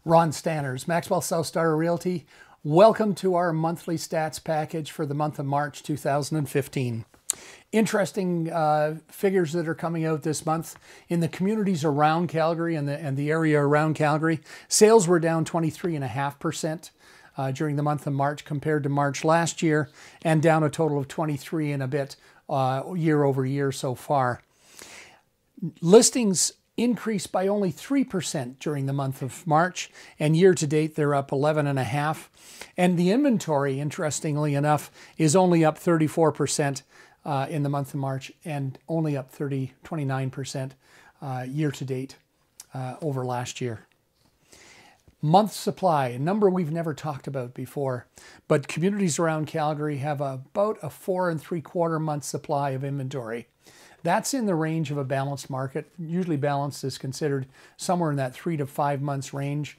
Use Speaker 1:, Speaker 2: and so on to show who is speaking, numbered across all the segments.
Speaker 1: Ron Stanners, Maxwell South Star Realty. Welcome to our monthly stats package for the month of March 2015. Interesting figures that are coming out this month in the communities around Calgary and the area around Calgary. Sales were down 23.5% during the month of March compared to March last year, and down a total of 23 and a bit year over year so far. Listings increased by only 3% during the month of March, and year to date they're up 11.5%. And the inventory, interestingly enough, is only up 34% in the month of March, and only up 29% year to date over last year. Month supply, a number we've never talked about before, but communities around Calgary have about a 4 3/4 month supply of inventory. That's in the range of a balanced market. Usually balanced is considered somewhere in that 3 to 5 months range.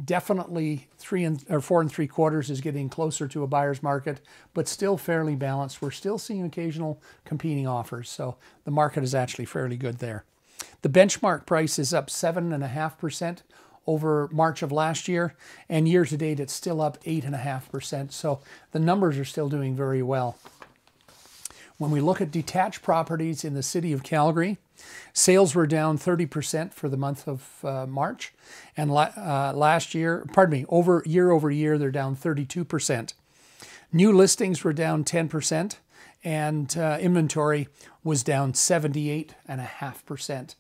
Speaker 1: Definitely 4 3/4 is getting closer to a buyer's market, but still fairly balanced. We're still seeing occasional competing offers, so the market is actually fairly good there. The benchmark price is up 7.5% over March of last year, and year to date it's still up 8.5%, so the numbers are still doing very well. When we look at detached properties in the city of Calgary, sales were down 30% for the month of March, and year over year they're down 32%. New listings were down 10%, and inventory was down 78.5%.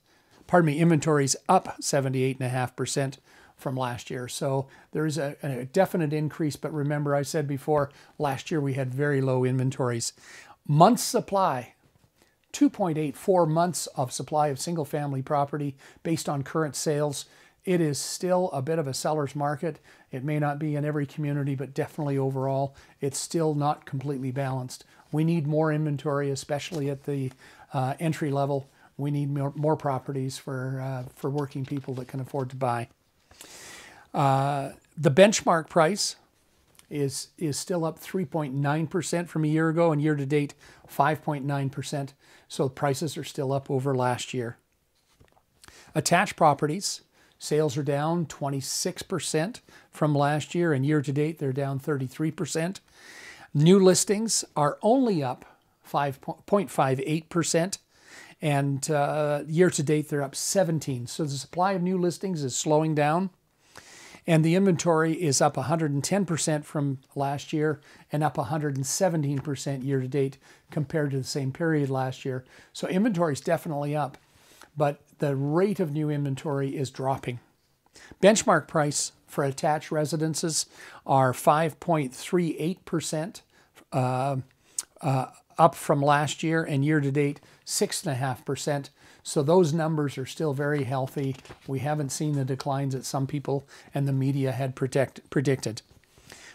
Speaker 1: Inventory's up 78.5% from last year. So there's a definite increase, but remember I said before, last year we had very low inventories. Months supply, 2.84 months of supply of single family property based on current sales. It is still a bit of a seller's market. It may not be in every community, but definitely overall, it's still not completely balanced. We need more inventory, especially at the entry level. We need more properties for working people that can afford to buy. The benchmark price is still up 3.9% from a year ago, and year to date 5.9%. So prices are still up over last year. Attached properties, sales are down 26% from last year, and year to date they're down 33%. New listings are only up 5.58%, and year to date they're up 17%. So the supply of new listings is slowing down. And the inventory is up 110% from last year, and up 117% year to date compared to the same period last year. So inventory is definitely up, but the rate of new inventory is dropping. Benchmark price for attached residences are 5.38% up from last year, and year to date 6.5%. So those numbers are still very healthy. We haven't seen the declines that some people and the media had predicted.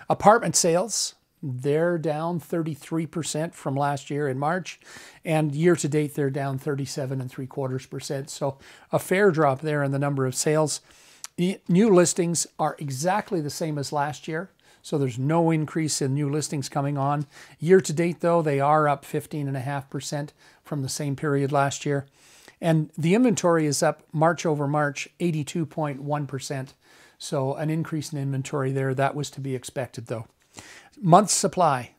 Speaker 1: Apartment sales, they're down 33% from last year in March, and year to date they're down 37.75%. So a fair drop there in the number of sales. New listings are exactly the same as last year, so there's no increase in new listings coming on. Year to date though, they are up 15.5% from the same period last year. And the inventory is up March over March 82.1%. So an increase in inventory there. That was to be expected though. Month supply,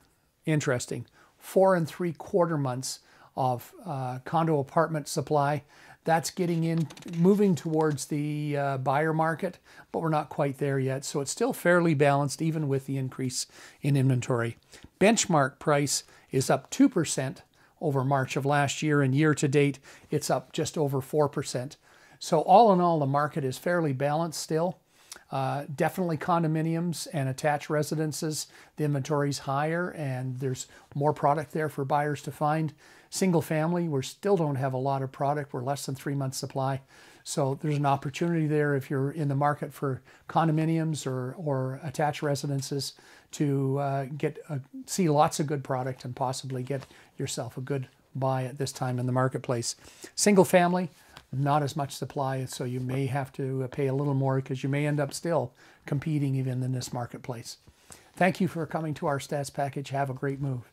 Speaker 1: interesting. 4 3/4 months of condo apartment supply. That's moving towards the buyer market, but we're not quite there yet. So it's still fairly balanced even with the increase in inventory. Benchmark price is up 2% over March of last year, and year to date it's up just over 4%. So all in all, the market is fairly balanced still. Definitely condominiums and attached residences, the inventory's higher and there's more product there for buyers to find. Single family, we still don't have a lot of product. We're less than 3 months supply. So there's an opportunity there if you're in the market for condominiums or attached residences to see lots of good product and possibly get yourself a good buy at this time in the marketplace. Single family, not as much supply, so you may have to pay a little more because you may end up still competing even in this marketplace. Thank you for coming to our stats package. Have a great move.